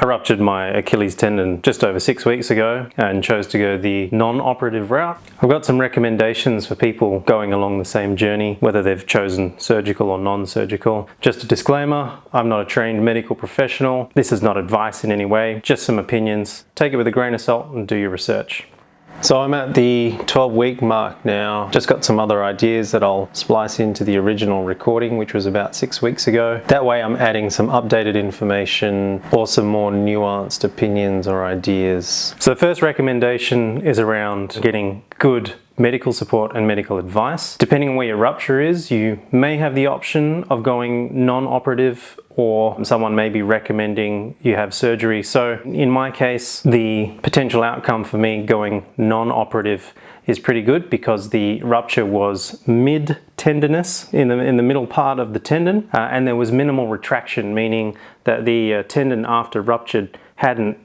I ruptured my Achilles tendon just over 6 weeks ago and chose to go the non-operative route. I've got some recommendations for people going along the same journey, whether they've chosen surgical or non-surgical. Just a disclaimer, I'm not a trained medical professional. This is not advice in any way, just some opinions. Take it with a grain of salt and do your research. So I'm at the 12-week mark now. Just got some other ideas that I'll splice into the original recording, which was about 6 weeks ago. That way I'm adding some updated information or some more nuanced opinions or ideas. So the first recommendation is around getting good medical support and medical advice. Depending on where your rupture is, you may have the option of going non-operative, or someone may be recommending you have surgery. So in my case, the potential outcome for me going non-operative is pretty good because the rupture was mid-tendinous in the middle part of the tendon, and there was minimal retraction, meaning that the tendon after ruptured hadn't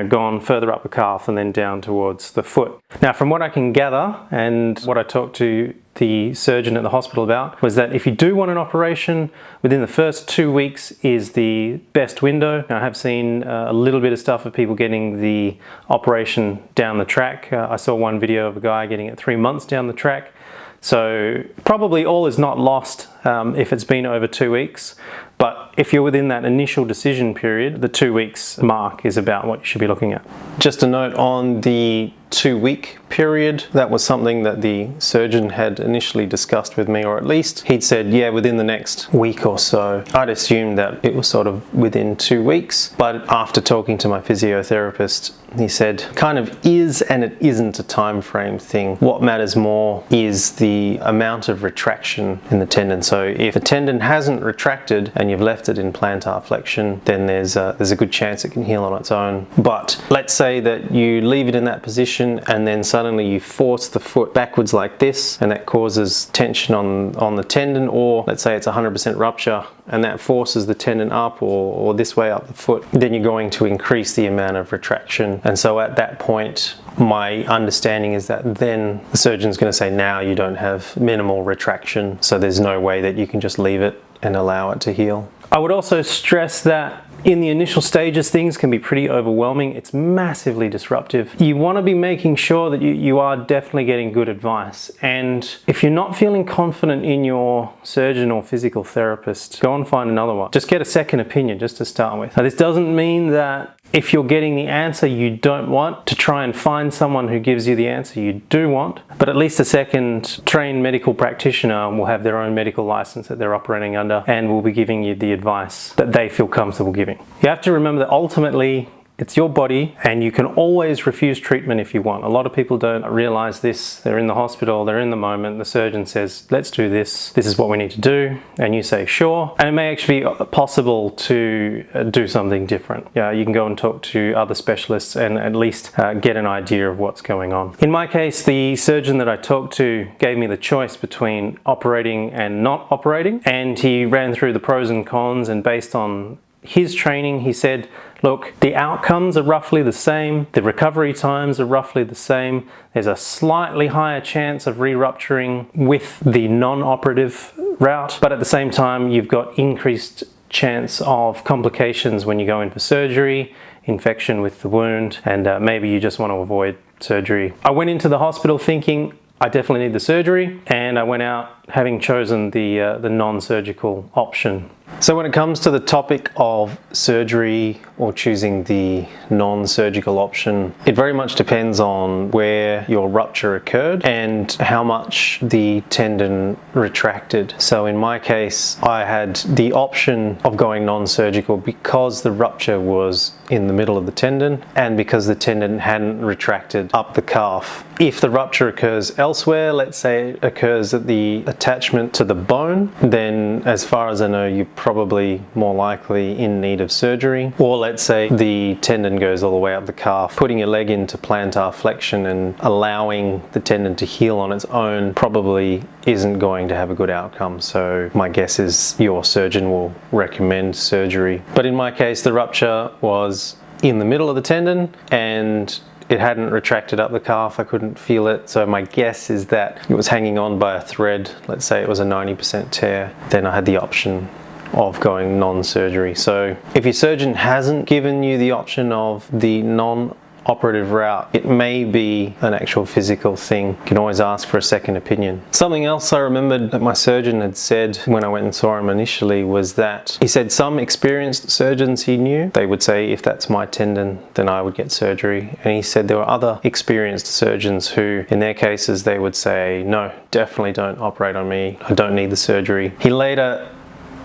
gone further up the calf and then down towards the foot. Now, from what I can gather and what I talked to the surgeon at the hospital about, was that if you do want an operation, within the first 2 weeks is the best window. Now, I have seen a little bit of stuff of people getting the operation down the track. I saw one video of a guy getting it 3 months down the track. So probably all is not lost if it's been over 2 weeks. But if you're within that initial decision period, the 2 weeks mark is about what you should be looking at. Just a note on the 2-week period, that was something that the surgeon had initially discussed with me, or at least he'd said, yeah, within the next week or so. I'd assumed that it was sort of within 2 weeks, but after talking to my physiotherapist, he said kind of is and it isn't a time frame thing. What matters more is the amount of retraction in the tendon. So if the tendon hasn't retracted and you've left it in plantar flexion, then there's a good chance it can heal on its own. But let's say that you leave it in that position and then suddenly you force the foot backwards like this, and that causes tension on the tendon, or let's say it's 100% rupture and that forces the tendon up or this way up the foot, then you're going to increase the amount of retraction. And so at that point, my understanding is that then the surgeon's going to say, now you don't have minimal retraction, so there's no way that you can just leave it and allow it to heal. I would also stress that in the initial stages, things can be pretty overwhelming. It's massively disruptive. You want to be making sure that you are definitely getting good advice. And if you're not feeling confident in your surgeon or physical therapist, go and find another one. Just get a second opinion just to start with. Now, this doesn't mean that if you're getting the answer you don't want, to try and find someone who gives you the answer you do want, but at least a second trained medical practitioner will have their own medical license that they're operating under and will be giving you the advice that they feel comfortable giving. You have to remember that ultimately it's your body and you can always refuse treatment if you want. A lot of people don't realize this. They're in the hospital, they're in the moment, the surgeon says, let's do this. This is what we need to do. And you say, sure. And it may actually be possible to do something different. Yeah, you can go and talk to other specialists and at least get an idea of what's going on. In my case, the surgeon that I talked to gave me the choice between operating and not operating. And he ran through the pros and cons, and based on his training, he said, look, the outcomes are roughly the same, the recovery times are roughly the same, there's a slightly higher chance of re-rupturing with the non-operative route, but at the same time you've got increased chance of complications when you go in for surgery, infection with the wound, and maybe you just want to avoid surgery. I went into the hospital thinking I definitely need the surgery, and I went out having chosen the non-surgical option. So when it comes to the topic of surgery or choosing the non-surgical option, it very much depends on where your rupture occurred and how much the tendon retracted. So in my case, I had the option of going non-surgical because the rupture was in the middle of the tendon and because the tendon hadn't retracted up the calf. If the rupture occurs elsewhere, let's say it occurs at the attachment to the bone, then as far as I know, you're probably more likely in need of surgery. Or let's say the tendon goes all the way up the calf, putting your leg into plantar flexion and allowing the tendon to heal on its own probably isn't going to have a good outcome. So my guess is your surgeon will recommend surgery. But in my case, the rupture was in the middle of the tendon and it hadn't retracted up the calf. I couldn't feel it. So my guess is that it was hanging on by a thread. Let's say it was a 90% tear. Then I had the option of going non-surgery. So if your surgeon hasn't given you the option of the non-operative route, it may be an actual physical thing. You can always ask for a second opinion. Something else I remembered that my surgeon had said when I went and saw him initially was that he said some experienced surgeons he knew, they would say, if that's my tendon, then I would get surgery. And he said there were other experienced surgeons who, in their cases, they would say, no, definitely don't operate on me. I don't need the surgery. He later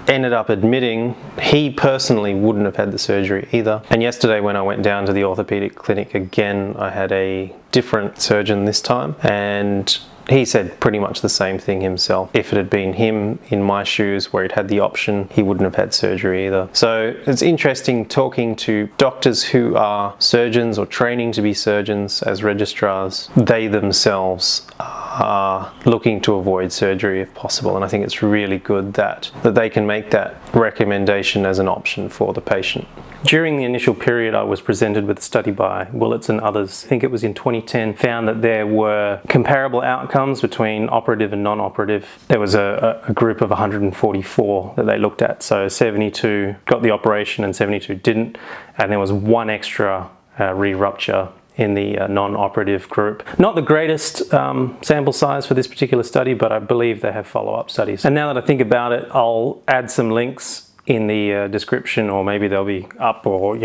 ended up admitting he personally wouldn't have had the surgery either. And yesterday when I went down to the orthopedic clinic again, I had a different surgeon this time, and he said pretty much the same thing himself. If it had been him in my shoes where he'd had the option, he wouldn't have had surgery either. So it's interesting talking to doctors who are surgeons or training to be surgeons as registrars. They themselves are looking to avoid surgery if possible, and I think it's really good that they can make that recommendation as an option for the patient. During the initial period, I was presented with a study by Willits and others, I think it was in 2010, found that there were comparable outcomes between operative and non-operative. There was a group of 144 that they looked at, so 72 got the operation and 72 didn't, and there was one extra re-rupture in the non-operative group. Not the greatest sample size for this particular study, but I believe they have follow-up studies. And now that I think about it, I'll add some links in the description, or maybe they'll be up, or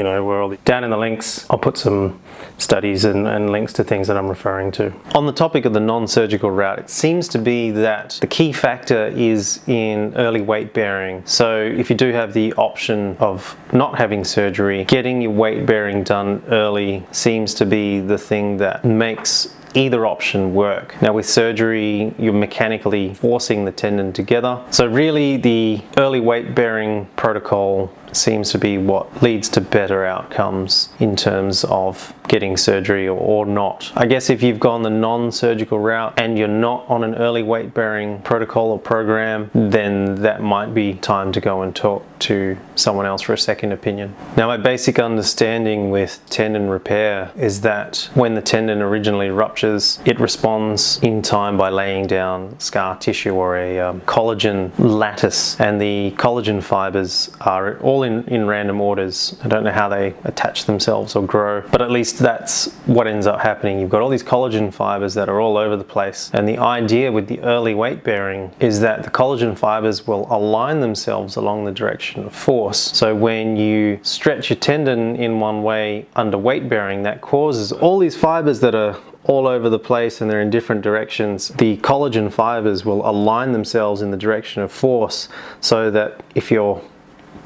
down in the links I'll put some studies and links to things that I'm referring to. On the topic of the non-surgical route, it seems to be that the key factor is in early weight bearing. So if you do have the option of not having surgery, getting your weight bearing done early seems to be the thing that makes either option work. Now with surgery, you're mechanically forcing the tendon together. So really the early weight bearing protocol seems to be what leads to better outcomes in terms of getting surgery or not. I guess if you've gone the non-surgical route and you're not on an early weight bearing protocol or program, then that might be time to go and talk to someone else for a second opinion. Now my basic understanding with tendon repair is that when the tendon originally ruptures, it responds in time by laying down scar tissue or a collagen lattice, and the collagen fibers are all in random orders. I don't know how they attach themselves or grow, but at least that's what ends up happening. You've got all these collagen fibers that are all over the place, and the idea with the early weight bearing is that the collagen fibers will align themselves along the direction of force. So when you stretch your tendon in one way under weight bearing, that causes all these fibers that are all over the place and they're in different directions. The collagen fibers will align themselves in the direction of force, so that if you're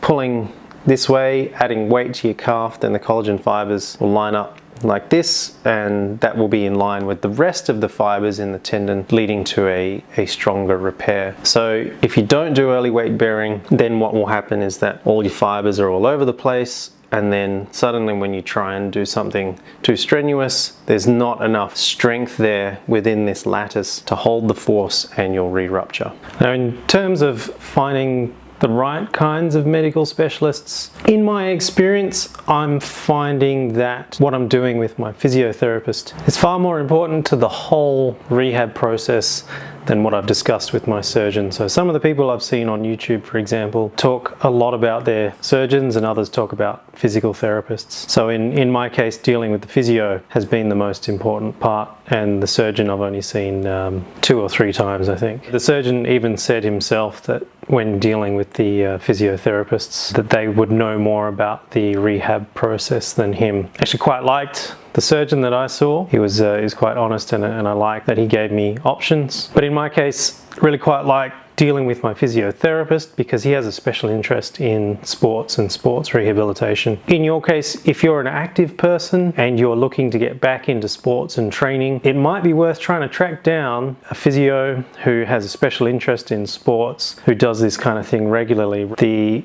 pulling this way, adding weight to your calf, then the collagen fibers will line up like this, and that will be in line with the rest of the fibers in the tendon, leading to a stronger repair. So if you don't do early weight bearing, then what will happen is that all your fibers are all over the place, and then suddenly when you try and do something too strenuous, there's not enough strength there within this lattice to hold the force, and you'll re-rupture. Now in terms of finding the right kinds of medical specialists, in my experience, I'm finding that what I'm doing with my physiotherapist is far more important to the whole rehab process than what I've discussed with my surgeon. So some of the people I've seen on YouTube, for example, talk a lot about their surgeons, and others talk about physical therapists. So in my case, dealing with the physio has been the most important part, and the surgeon I've only seen 2 or 3 times, I think. The surgeon even said himself that when dealing with the physiotherapists, that they would know more about the rehab process than him. Actually quite liked the surgeon that I saw. He was quite honest, and I like that he gave me options. But in my case, really quite like dealing with my physiotherapist, because he has a special interest in sports and sports rehabilitation. In your case, if you're an active person and you're looking to get back into sports and training, it might be worth trying to track down a physio who has a special interest in sports, who does this kind of thing regularly. The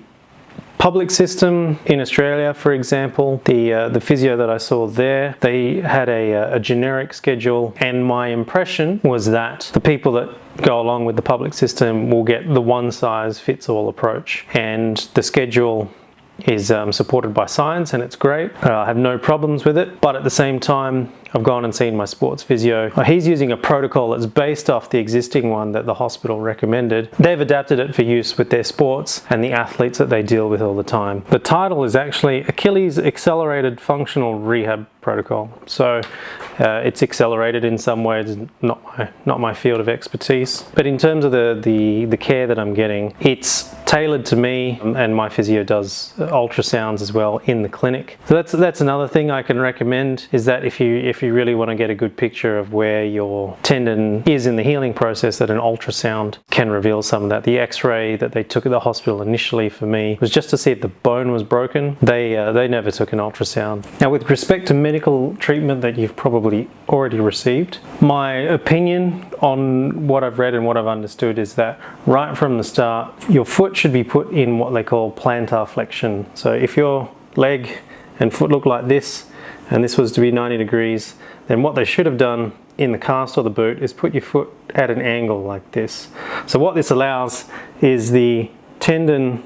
public system in Australia, for example, the physio that I saw there, they had a generic schedule, and my impression was that the people that go along with the public system will get the one-size-fits-all approach, and the schedule is supported by science, and it's great. I have no problems with it, but at the same time, I've gone and seen my sports physio. He's using a protocol that's based off the existing one that the hospital recommended. They've adapted it for use with their sports and the athletes that they deal with all the time. The title is actually Achilles Accelerated Functional Rehab Protocol. So it's accelerated in some ways, not my field of expertise. But in terms of the care that I'm getting, it's tailored to me, and my physio does ultrasounds as well in the clinic. So that's another thing I can recommend, is that if you really want to get a good picture of where your tendon is in the healing process, that an ultrasound can reveal some of that. The x-ray that they took at the hospital initially for me was just to see if the bone was broken. They never took an ultrasound. Now, with respect to medical treatment that you've probably already received, my opinion on what I've read and what I've understood is that right from the start, your foot should be put in what they call plantar flexion. So if your leg and foot look like this, and this was to be 90 degrees, then what they should have done in the cast or the boot is put your foot at an angle like this. So what this allows is the tendon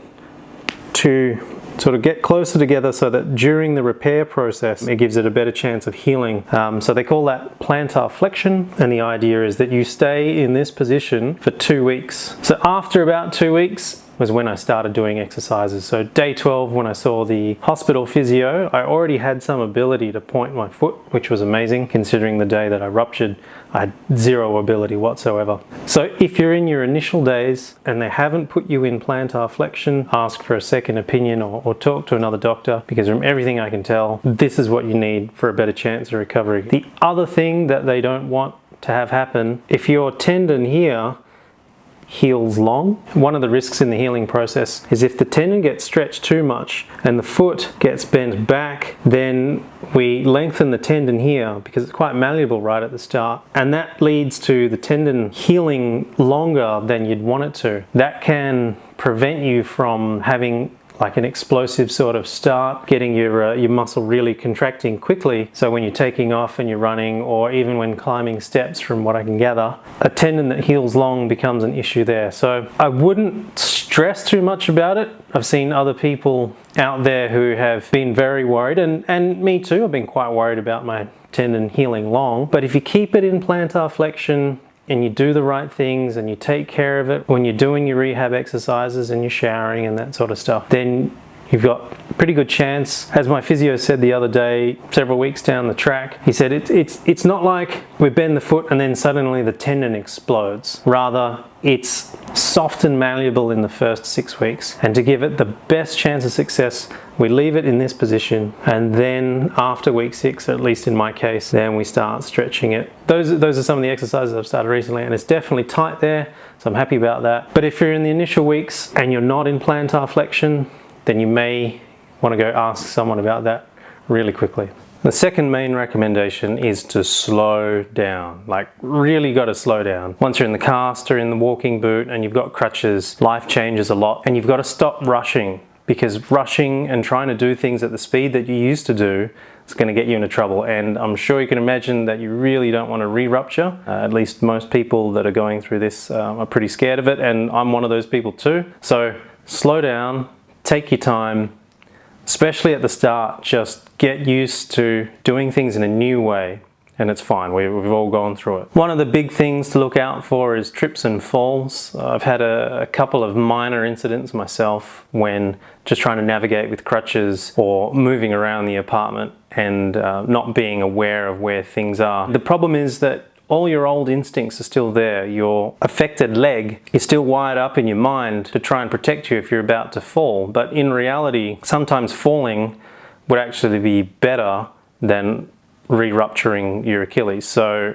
to sort of get closer together, so that during the repair process it gives it a better chance of healing. So they call that plantar flexion, and the idea is that you stay in this position for 2 weeks. So after about 2 weeks was when I started doing exercises. So day 12, when I saw the hospital physio, I already had some ability to point my foot, which was amazing considering the day that I ruptured. I had zero ability whatsoever. So if you're in your initial days and they haven't put you in plantar flexion, ask for a second opinion or talk to another doctor, because from everything I can tell, this is what you need for a better chance of recovery. The other thing that they don't want to have happen, if your tendon here heals long, one of the risks in the healing process is if the tendon gets stretched too much and the foot gets bent back, then we lengthen the tendon here because it's quite malleable right at the start, and that leads to the tendon healing longer than you'd want it to. That can prevent you from having like an explosive sort of start, getting your muscle really contracting quickly. So when you're taking off and you're running, or even when climbing steps, from what I can gather, a tendon that heals long becomes an issue there. So I wouldn't stress too much about it. I've seen other people out there who have been very worried, and me too, I've been quite worried about my tendon healing long. But if you keep it in plantar flexion, and you do the right things and you take care of it when you're doing your rehab exercises and you're showering and that sort of stuff, then you've got a pretty good chance. As my physio said the other day, several weeks down the track, he said it's not like we bend the foot and then suddenly the tendon explodes. Rather, it's soft and malleable in the first 6 weeks, and to give it the best chance of success, we leave it in this position, and then after week 6, at least in my case, then we start stretching it. Those are some of the exercises I've started recently, and it's definitely tight there, so I'm happy about that. But if you're in the initial weeks and you're not in plantar flexion, then you may want to go ask someone about that really quickly. The second main recommendation is to slow down. Like, really got to slow down. Once you're in the cast or in the walking boot and you've got crutches, life changes a lot, and you've got to stop rushing, because rushing and trying to do things at the speed that you used to do is going to get you into trouble. And I'm sure you can imagine that you really don't want to re-rupture. At least most people that are going through this are pretty scared of it, and I'm one of those people too. So slow down, take your time, especially at the start. Just get used to doing things in a new way, and it's fine. We've all gone through it. One of the big things to look out for is trips and falls. I've had a couple of minor incidents myself when just trying to navigate with crutches or moving around the apartment and not being aware of where things are. The problem is that all your old instincts are still there. Your affected leg is still wired up in your mind to try and protect you if you're about to fall. But in reality, sometimes falling would actually be better than re-rupturing your Achilles. So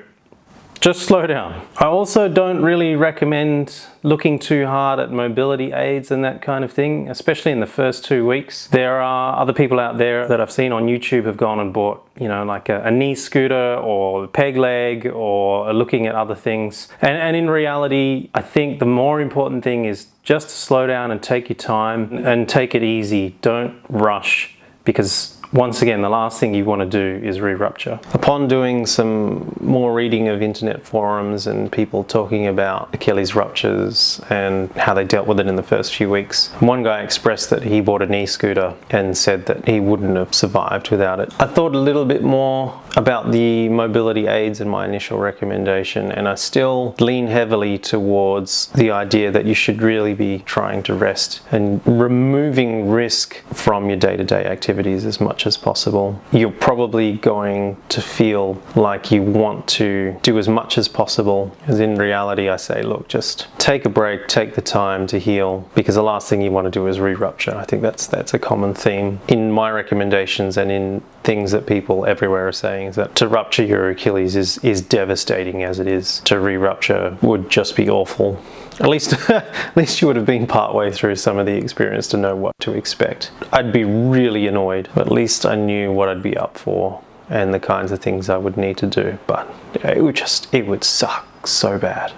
just slow down. I also don't really recommend looking too hard at mobility aids and that kind of thing, especially in the first 2 weeks. There are other people out there that I've seen on YouTube have gone and bought, you know, like a knee scooter or a peg leg, or are looking at other things. And in reality, I think the more important thing is just to slow down and take your time and take it easy. Don't rush, because once again, the last thing you want to do is re-rupture. Upon doing some more reading of internet forums and people talking about Achilles ruptures and how they dealt with it in the first few weeks, one guy expressed that he bought a knee scooter and said that he wouldn't have survived without it. I thought a little bit more about the mobility aids in my initial recommendation, and I still lean heavily towards the idea that you should really be trying to rest and removing risk from your day-to-day activities as much as possible. You're probably going to feel like you want to do as much as possible, as in reality I say, look, just take a break, take the time to heal, because the last thing you want to do is re-rupture. I think that's a common theme in my recommendations and in things that people everywhere are saying, is that to rupture your Achilles is devastating as it is. To re-rupture would just be awful. At least you would have been partway through some of the experience to know what to expect. I'd be really annoyed, but at least I knew what I'd be up for and the kinds of things I would need to do. But it would suck so bad.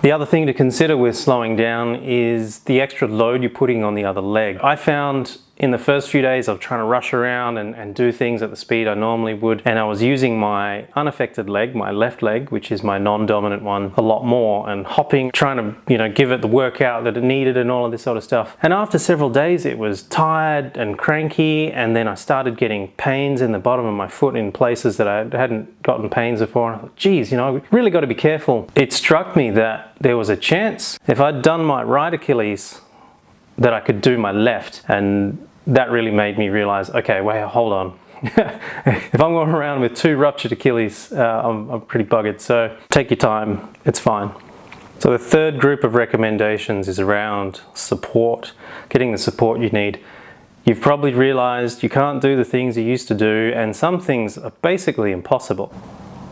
The other thing to consider with slowing down is the extra load you're putting on the other leg. I found in the first few days of trying to rush around and do things at the speed I normally would, and I was using my unaffected leg, my left leg, which is my non-dominant one, a lot more, and hopping, trying to, give it the workout that it needed and all of this sort of stuff. And after several days it was tired and cranky, and then I started getting pains in the bottom of my foot in places that I hadn't gotten pains before. And I thought, geez, I really got to be careful. It struck me that there was a chance if I'd done my right Achilles that I could do my left, and that really made me realize, okay, wait, hold on. If I'm going around with 2 ruptured Achilles, I'm pretty buggered. So take your time, it's fine. So the third group of recommendations is around support, getting the support you need. You've probably realized you can't do the things you used to do, and some things are basically impossible.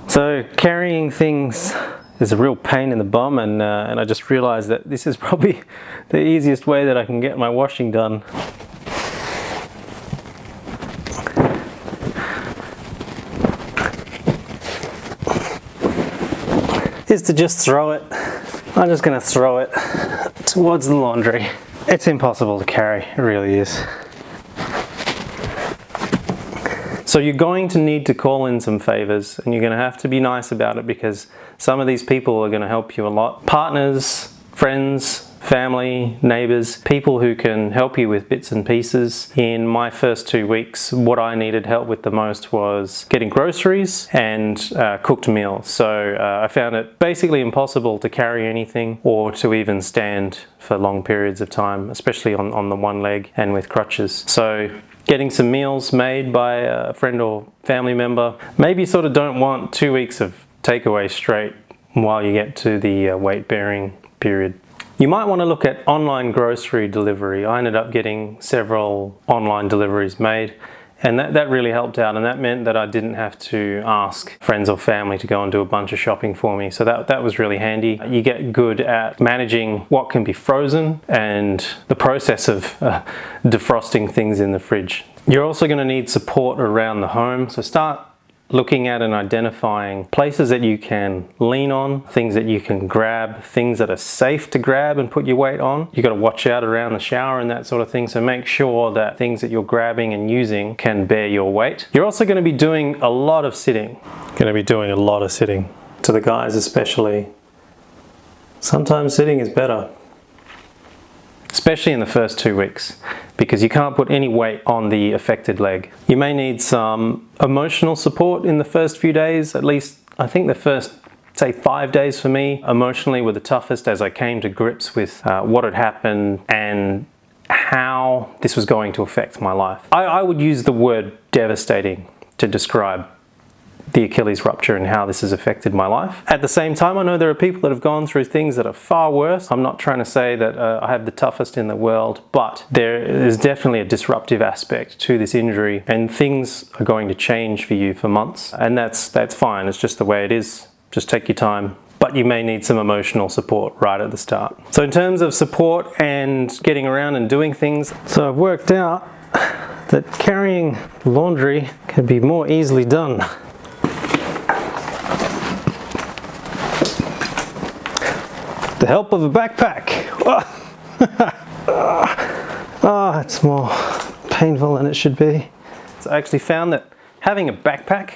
So carrying things is a real pain in the bum, and I just realized that this is probably the easiest way that I can get my washing done. Is to just throw it. I'm just going to throw it towards the laundry. It's impossible to carry, it really is. So you're going to need to call in some favors, and you're going to have to be nice about it, because some of these people are going to help you a lot. Partners, friends, family, neighbors, people who can help you with bits and pieces. In my first 2 weeks, what I needed help with the most was getting groceries and cooked meals. So I found it basically impossible to carry anything or to even stand for long periods of time, especially on the one leg and with crutches. So getting some meals made by a friend or family member. Maybe you sort of don't want 2 weeks of takeaway straight while you get to the weight bearing period. You might want to look at online grocery delivery. I ended up getting several online deliveries made, and that really helped out, and that meant that I didn't have to ask friends or family to go and do a bunch of shopping for me. So that was really handy. You get good at managing what can be frozen and the process of defrosting things in the fridge. You're also going to need support around the home, so start looking at and identifying places that you can lean on, things that you can grab, things that are safe to grab and put your weight on. You've got to watch out around the shower and that sort of thing, so make sure that things that you're grabbing and using can bear your weight. You're also going to be doing a lot of sitting. To the guys especially, sometimes sitting is better. Especially in the first 2 weeks, because you can't put any weight on the affected leg. You may need some emotional support in the first few days, at least I think the first, say, 5 days for me, emotionally were the toughest, as I came to grips with what had happened and how this was going to affect my life. I would use the word devastating to describe the Achilles rupture and how this has affected my life. At the same time, I know there are people that have gone through things that are far worse. I'm not trying to say that I have the toughest in the world, but there is definitely a disruptive aspect to this injury, and things are going to change for you for months, and that's fine. It's just the way it is. Just take your time. But you may need some emotional support right at the start. So in terms of support and getting around and doing things, so I've worked out that carrying laundry can be more easily done. The help of a backpack. It's more painful than it should be. So I actually found that having a backpack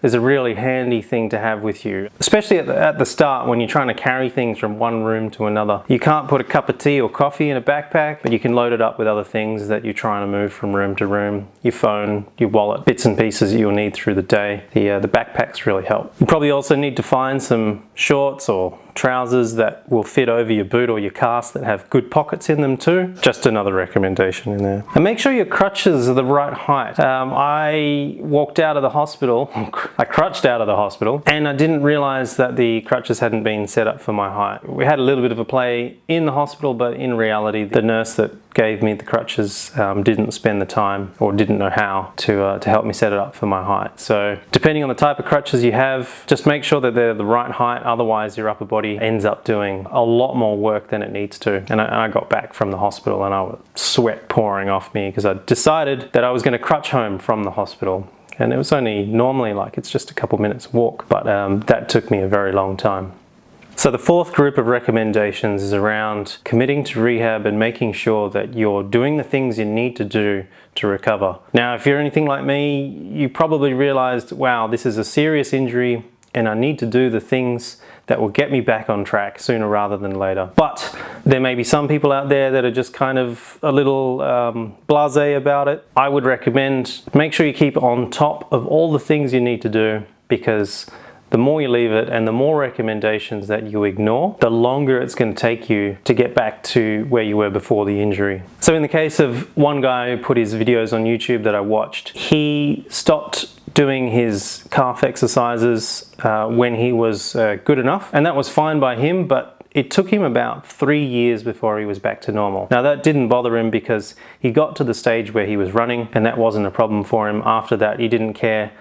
is a really handy thing to have with you, especially at the start when you're trying to carry things from one room to another. You can't put a cup of tea or coffee in a backpack, but you can load it up with other things that you're trying to move from room to room. Your phone, your wallet, bits and pieces that you'll need through the day. The backpacks really help. You probably also need to find some shorts or trousers that will fit over your boot or your cast that have good pockets in them too. Just another recommendation in there. And make sure your crutches are the right height. I walked out of the hospital, I crutched out of the hospital, and I didn't realize that the crutches hadn't been set up for my height. We had a little bit of a play in the hospital, but in reality, the nurse that gave me the crutches didn't spend the time or didn't know how to help me set it up for my height. So depending on the type of crutches you have, just make sure that they're the right height, otherwise your upper body ends up doing a lot more work than it needs to. And I got back from the hospital and I was sweat pouring off me because I decided that I was going to crutch home from the hospital. And it was only normally like it's just a couple minutes walk, but that took me a very long time. So the fourth group of recommendations is around committing to rehab and making sure that you're doing the things you need to do to recover. Now, if you're anything like me, you probably realized, wow, this is a serious injury and I need to do the things that will get me back on track sooner rather than later. But there may be some people out there that are just kind of a little blasé about it. I would recommend make sure you keep on top of all the things you need to do, because the more you leave it and the more recommendations that you ignore, the longer it's going to take you to get back to where you were before the injury. So in the case of one guy who put his videos on YouTube that I watched, he stopped doing his calf exercises when he was good enough, and that was fine by him, but it took him about 3 years before he was back to normal. Now that didn't bother him because he got to the stage where he was running and that wasn't a problem for him. After that he didn't care.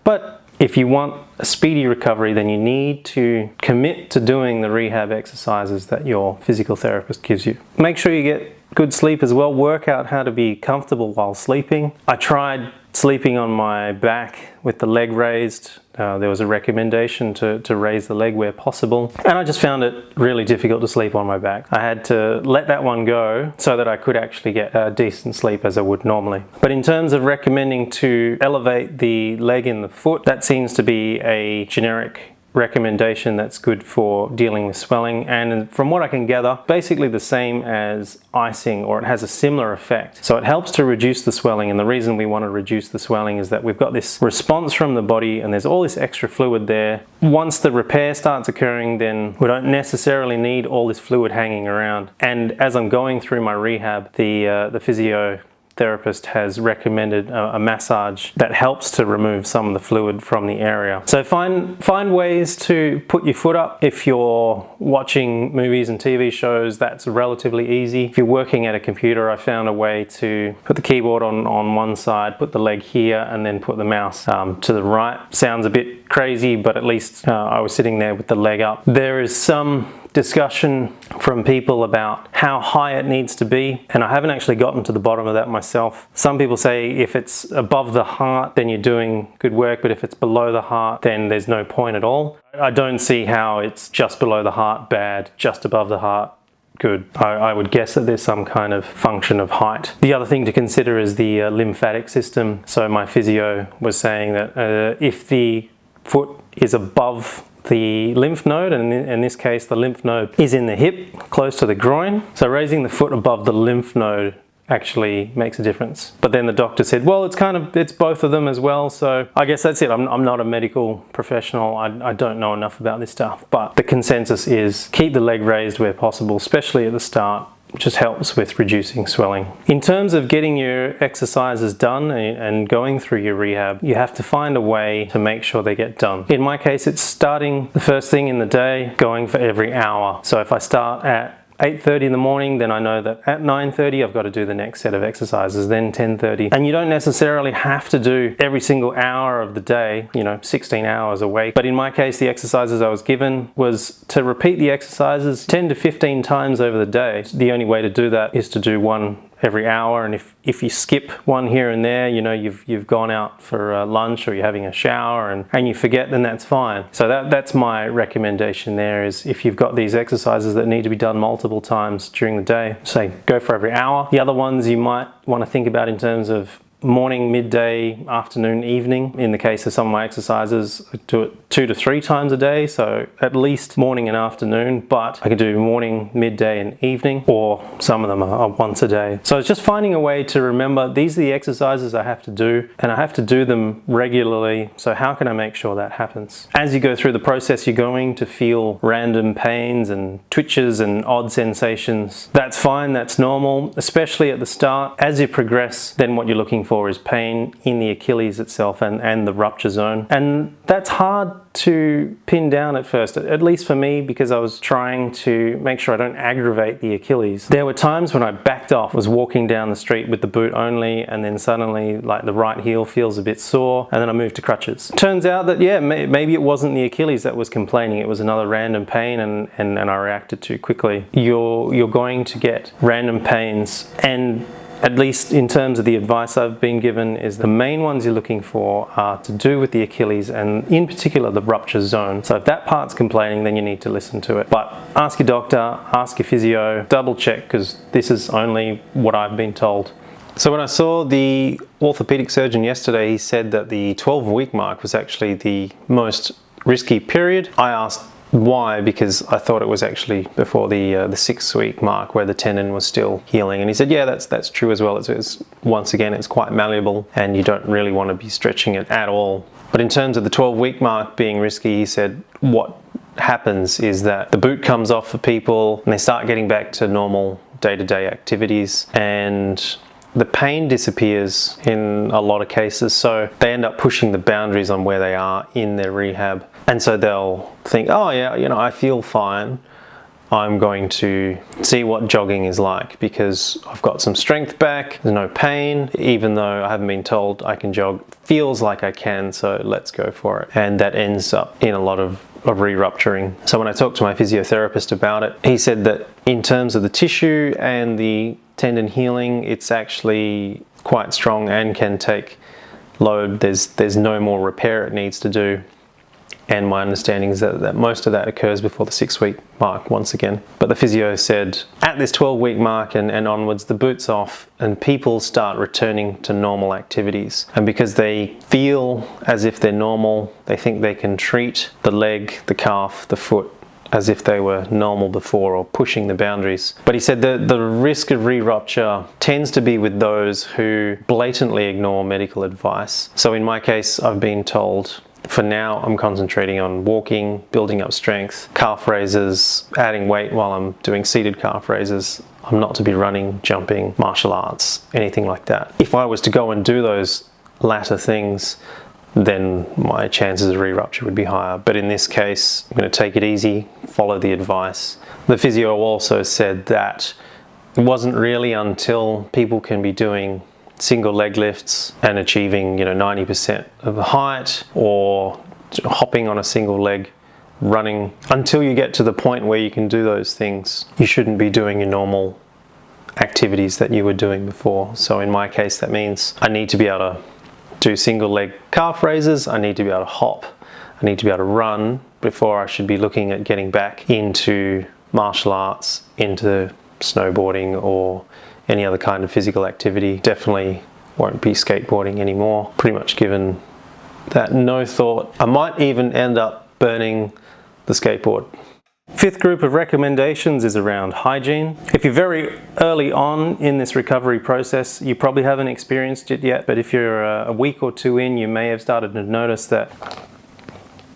But if you want a speedy recovery, then you need to commit to doing the rehab exercises that your physical therapist gives you. Make sure you get good sleep as well. Work out how to be comfortable while sleeping. I tried sleeping on my back with the leg raised. There was a recommendation to raise the leg where possible, and I just found it really difficult to sleep on my back. I had to let that one go so that I could actually get a decent sleep as I would normally. But in terms of recommending to elevate the leg in the foot, that seems to be a generic recommendation that's good for dealing with swelling, and from what I can gather, basically the same as icing, or it has a similar effect. So it helps to reduce the swelling, and the reason we want to reduce the swelling is that we've got this response from the body and there's all this extra fluid there. Once the repair starts occurring, then we don't necessarily need all this fluid hanging around. And as I'm going through my rehab, the physio therapist has recommended a massage that helps to remove some of the fluid from the area. So find ways to put your foot up. If you're watching movies and TV shows, that's relatively easy. If you're working at a computer, I found a way to put the keyboard on one side, put the leg here, and then put the mouse to the right. Sounds a bit crazy, but at least I was sitting there with the leg up. There is some discussion from people about how high it needs to be, and I haven't actually gotten to the bottom of that myself. Some people say if it's above the heart, then you're doing good work, but if it's below the heart, then there's no point at all. I don't see how it's just below the heart bad, just above the heart good. I would guess that there's some kind of function of height. The other thing to consider is the lymphatic system. So my physio was saying that if the foot is above the lymph node, and in this case the lymph node is in the hip close to the groin, so raising the foot above the lymph node actually makes a difference. But then the doctor said, well, it's both of them as well. So I guess that's it. I'm not a medical professional. I don't know enough about this stuff, but the consensus is keep the leg raised where possible, especially at the start. Just helps with reducing swelling. In terms of getting your exercises done and going through your rehab, you have to find a way to make sure they get done. In my case, it's starting the first thing in the day, going for every hour. So if I start at 8:30 in the morning, then I know that at 9:30 I've got to do the next set of exercises, then 10:30. And you don't necessarily have to do every single hour of the day, 16 hours a week. But in my case, the exercises I was given was to repeat the exercises 10 to 15 times over the day. The only way to do that is to do one every hour, and if you skip one here and there, you've gone out for lunch or you're having a shower and you forget, then that's fine. So that's my recommendation there, is if you've got these exercises that need to be done multiple times during the day, say go for every hour. The other ones you might want to think about in terms of morning, midday, afternoon, evening. In the case of some of my exercises, I do it 2 to 3 times a day, so at least morning and afternoon, but I can do morning, midday and evening, or some of them are once a day. So it's just finding a way to remember these are the exercises I have to do, and I have to do them regularly, so how can I make sure that happens? As you go through the process, you're going to feel random pains and twitches and odd sensations. That's fine, that's normal, especially at the start. As you progress, then what you're looking for is pain in the Achilles itself and the rupture zone. And that's hard to pin down at first, at least for me, because I was trying to make sure I don't aggravate the Achilles. There were times when I backed off, was walking down the street with the boot only, and then suddenly like the right heel feels a bit sore, and then I moved to crutches. Turns out that yeah, maybe it wasn't the Achilles that was complaining, it was another random pain, and I reacted too quickly. You're going to get random pains, and at least in terms of the advice I've been given, is the main ones you're looking for are to do with the Achilles, and in particular the rupture zone. So if that part's complaining, then you need to listen to it. But ask your doctor, ask your physio, double check, because this is only what I've been told. So when I saw the orthopedic surgeon yesterday, he said that the 12-week mark was actually the most risky period. I asked why, because I thought it was actually before the 6-week mark where the tendon was still healing, and he said yeah, that's true as well. It's once again, it's quite malleable and you don't really want to be stretching it at all. But in terms of the 12-week mark being risky, he said what happens is that the boot comes off for people and they start getting back to normal day-to-day activities, and the pain disappears in a lot of cases, so they end up pushing the boundaries on where they are in their rehab. And so they'll think, oh yeah, you know, I feel fine. I'm going to see what jogging is like because I've got some strength back, there's no pain, even though I haven't been told I can jog. Feels like I can, so let's go for it. And that ends up in a lot of re-rupturing. So when I talked to my physiotherapist about it, he said that in terms of the tissue and the tendon healing, it's actually quite strong and can take load. There's no more repair it needs to do. And my understanding is that most of that occurs before the 6-week mark once again. But the physio said at this 12-week mark and onwards, the boot's off and people start returning to normal activities. And because they feel as if they're normal, they think they can treat the leg, the calf, the foot as if they were normal before or pushing the boundaries. But he said that the risk of re-rupture tends to be with those who blatantly ignore medical advice. So in my case, I've been told, for now, I'm concentrating on walking, building up strength, calf raises, adding weight while I'm doing seated calf raises. I'm not to be running, jumping, martial arts, anything like that. If I was to go and do those latter things, then my chances of re-rupture would be higher. But in this case, I'm going to take it easy, follow the advice. The physio also said that it wasn't really until people can be doing single leg lifts and achieving 90% of the height, or hopping on a single leg, running, until you get to the point where you can do those things, you shouldn't be doing your normal activities that you were doing before. So in my case, that means I need to be able to do single leg calf raises, I need to be able to hop, I need to be able to run before I should be looking at getting back into martial arts, into snowboarding or any other kind of physical activity. Definitely won't be skateboarding anymore, pretty much given that no thought. I might even end up burning the skateboard. Fifth group of recommendations is around hygiene. If you're very early on in this recovery process, you probably haven't experienced it yet, but if you're a week or two in, you may have started to notice that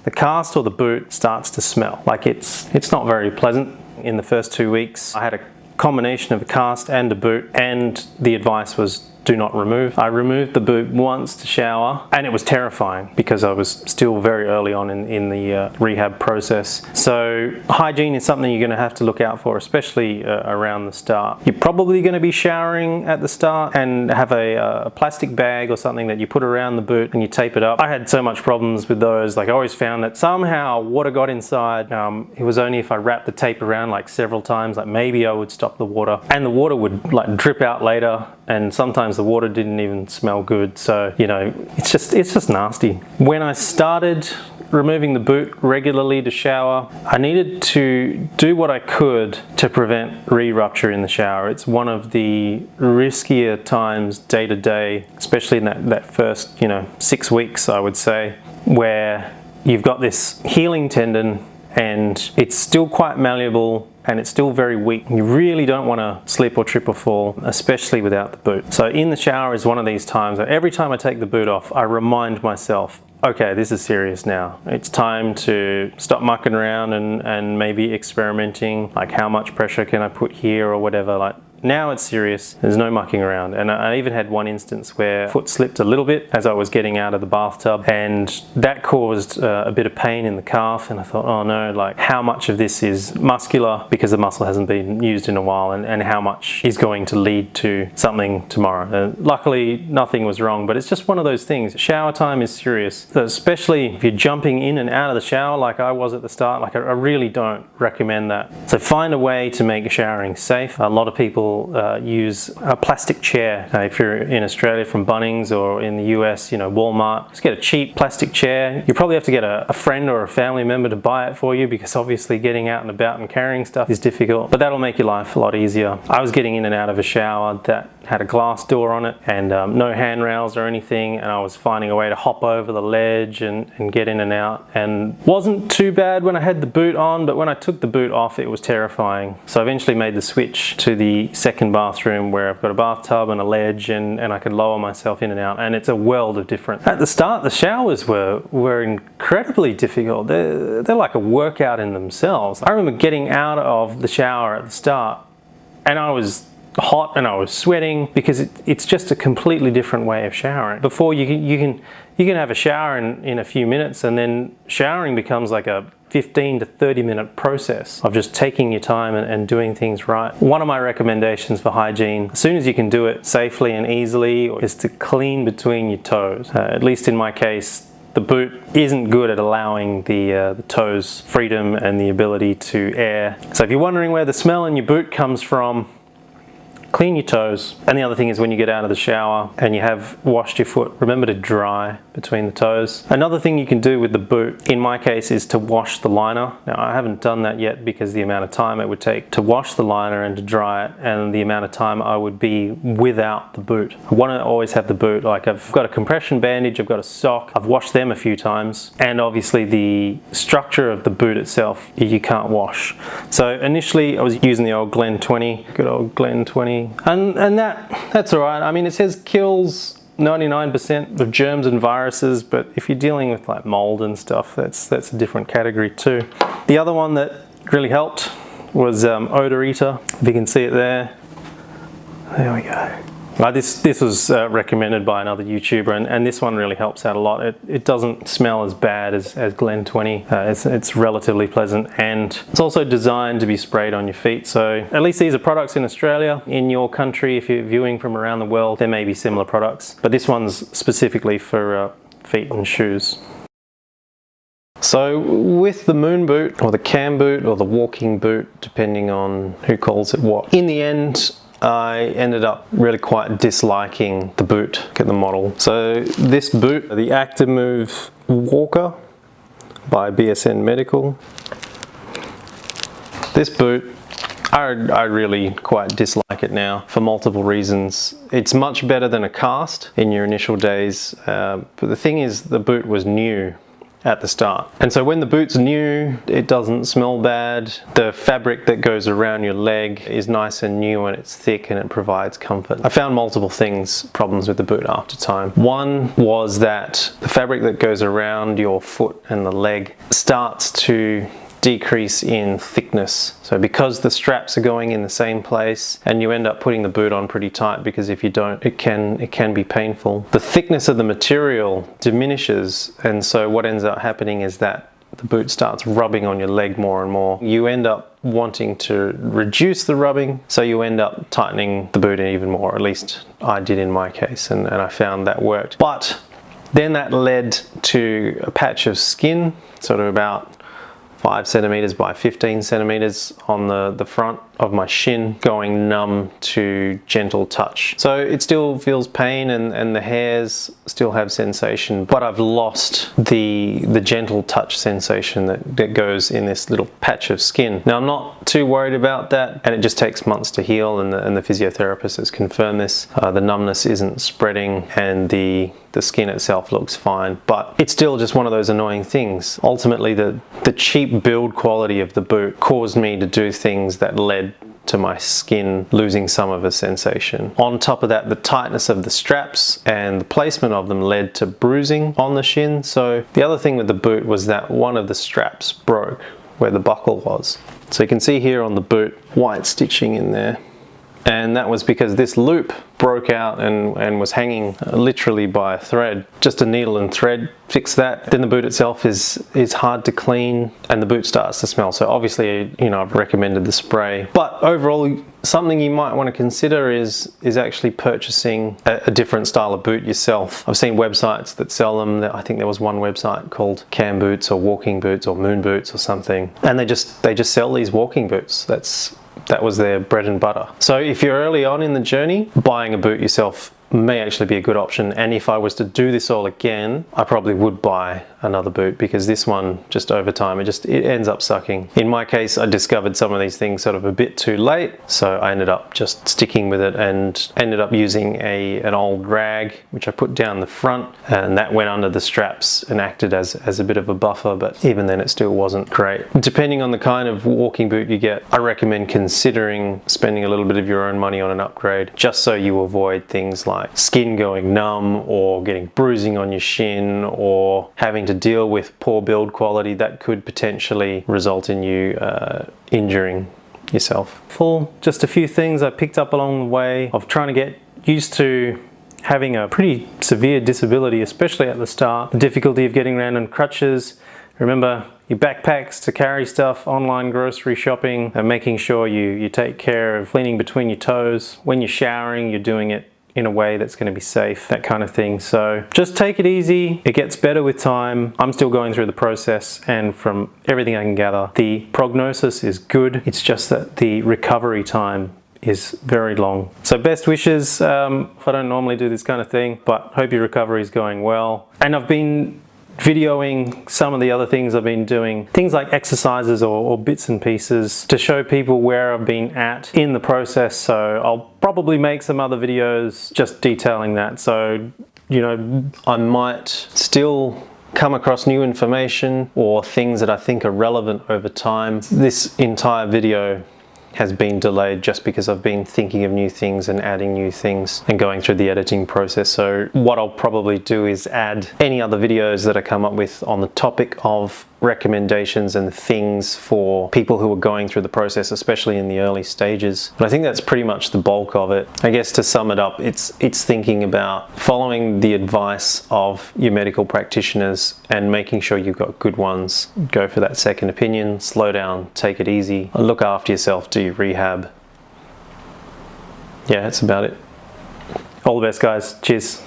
the cast or the boot starts to smell. Like it's not very pleasant. In the first 2 weeks, I had a combination of a cast and a boot, and the advice was do not remove. I removed the boot once to shower, and it was terrifying because I was still very early on in the rehab process. So hygiene is something you're going to have to look out for, especially around the start. You're probably going to be showering at the start and have a plastic bag or something that you put around the boot and you tape it up. I had so much problems with those. Like, I always found that somehow water got inside. It was only if I wrapped the tape around like several times, like maybe I would stop the water, and the water would like drip out later, and sometimes the water didn't even smell good. So it's just nasty. When I started removing the boot regularly to shower. I needed to do what I could to prevent re-rupture in the shower. It's one of the riskier times day to day, especially in that first, 6 weeks, I would say, where you've got this healing tendon and it's still quite malleable and it's still very weak. You really don't want to slip or trip or fall, especially without the boot. So in the shower is one of these times that every time I take the boot off, I remind myself, okay, this is serious now. It's time to stop mucking around and maybe experimenting, like how much pressure can I put here or whatever. Like, now it's serious, there's no mucking around. And I even had one instance where foot slipped a little bit as I was getting out of the bathtub, and that caused a bit of pain in the calf, and I thought, oh no, like how much of this is muscular because the muscle hasn't been used in a while, and how much is going to lead to something tomorrow. Luckily nothing was wrong, but it's just one of those things. Shower time is serious, so especially if you're jumping in and out of the shower like I was at the start. Like I really don't recommend that. So find a way to make showering safe. A lot of people use a plastic chair. If you're in Australia from Bunnings, or in the US, Walmart, just get a cheap plastic chair. You probably have to get a friend or a family member to buy it for you, because obviously getting out and about and carrying stuff is difficult, but that'll make your life a lot easier. I was getting in and out of a shower that had a glass door on it and no handrails or anything, and I was finding a way to hop over the ledge and get in and out, and wasn't too bad when I had the boot on, but when I took the boot off it was terrifying. So I eventually made the switch to the second bathroom, where I've got a bathtub and a ledge, and I could lower myself in and out, and it's a world of difference. At the start the showers were incredibly difficult. They're like a workout in themselves. I remember getting out of the shower at the start and I was hot and I was sweating, because it's just a completely different way of showering. Before you can have a shower in a few minutes, and then showering becomes like a 15 to 30 minute process of just taking your time and doing things right. One of my recommendations for hygiene, as soon as you can do it safely and easily, is to clean between your toes. At least in my case, the boot isn't good at allowing the toes freedom and the ability to air. So if you're wondering where the smell in your boot comes from, clean your toes. And the other thing is, when you get out of the shower and you have washed your foot, remember to dry between the toes. Another thing you can do with the boot, in my case, is to wash the liner. Now I haven't done that yet because the amount of time it would take to wash the liner and to dry it, and the amount of time I would be without the boot. I want to always have the boot. Like, I've got a compression bandage, I've got a sock, I've washed them a few times, and obviously the structure of the boot itself you can't wash. So initially I was using the old Glen 20, good old Glen 20, and that's alright. I mean, it says kills 99% of germs and viruses, but if you're dealing with like mold and stuff, that's a different category too. The other one that really helped was odor eater. If you can see it there we go. This was recommended by another YouTuber, and this one really helps out a lot. It doesn't smell as bad as Glen 20. It's relatively pleasant, and it's also designed to be sprayed on your feet. So at least these are products in Australia. In your country, if you're viewing from around the world, there may be similar products, but this one's specifically for feet and shoes. So with the moon boot, or the cam boot, or the walking boot, depending on who calls it what, in the end I ended up really quite disliking the boot. Get the model. So this boot, the Actimove Walker by BSN Medical. This boot, I really quite dislike it now for multiple reasons. It's much better than a cast in your initial days, but the thing is, the boot was new at the start. And so when the boot's new, it doesn't smell bad. The fabric that goes around your leg is nice and new, and it's thick and it provides comfort. I found multiple problems with the boot after time. One was that the fabric that goes around your foot and the leg starts to decrease in thickness. So because the straps are going in the same place, and you end up putting the boot on pretty tight, because if you don't, it can be painful. The thickness of the material diminishes, and so what ends up happening is that the boot starts rubbing on your leg more and more. You end up wanting to reduce the rubbing, so you end up tightening the boot even more. At least I did in my case, and I found that worked. But then that led to a patch of skin, sort of about 5 centimeters by 15 centimeters on the front of my shin going numb to gentle touch. So it still feels pain and the hairs still have sensation, but I've lost the gentle touch sensation that goes in this little patch of skin. Now I'm not too worried about that, and it just takes months to heal, and the physiotherapist has confirmed this. The numbness isn't spreading and the skin itself looks fine, but it's still just one of those annoying things. Ultimately, the cheap build quality of the boot caused me to do things that led to my skin losing some of the sensation. On top of that, the tightness of the straps and the placement of them led to bruising on the shin. So the other thing with the boot was that one of the straps broke where the buckle was. So you can see here on the boot, white stitching in there. And that was because this loop broke out and was hanging literally by a thread. Just a needle and thread fixed that. Then the boot itself is hard to clean and the boot starts to smell. So obviously, you know, I've recommended the spray. But overall, something you might want to consider is actually purchasing a different style of boot yourself. I've seen websites that sell them. I think there was one website called Cam Boots or Walking Boots or Moon Boots or something. And they just sell these walking boots. That was their bread and butter. So if you're early on in the journey, buying a boot yourself may actually be a good option. And if I was to do this all again, I probably would buy another boot, because this one, just over time, it ends up sucking. In my case, I discovered some of these things sort of a bit too late, so I ended up just sticking with it and ended up using an old rag which I put down the front, and that went under the straps and acted as a bit of a buffer, but even then it still wasn't great. Depending on the kind of walking boot you get, I recommend considering spending a little bit of your own money on an upgrade, just so you avoid things like skin going numb or getting bruising on your shin or having to deal with poor build quality that could potentially result in you injuring yourself. Just a few things I picked up along the way of trying to get used to having a pretty severe disability, especially at the start. The difficulty of getting around on crutches. Remember your backpacks to carry stuff, online grocery shopping, and making sure you take care of cleaning between your toes. When you're showering, you're doing it in a way that's going to be safe, that kind of thing. So just take it easy. It gets better with time. I'm still going through the process, and from everything I can gather, the prognosis is good. It's just that the recovery time is very long. So best wishes. I don't normally do this kind of thing, but hope your recovery is going well. And I've been videoing some of the other things I've been doing, things like exercises or bits and pieces to show people where I've been at in the process. So I'll probably make some other videos just detailing that. So, you know, I might still come across new information or things that I think are relevant over time. This entire video has been delayed just because I've been thinking of new things and adding new things and going through the editing process. So what I'll probably do is add any other videos that I come up with on the topic of recommendations and things for people who are going through the process, especially in the early stages. But I think that's pretty much the bulk of it. I guess to sum it up, it's thinking about following the advice of your medical practitioners and making sure you've got good ones. Go for that second opinion, slow down, take it easy, look after yourself, do your rehab. Yeah, that's about it. All the best, guys. Cheers.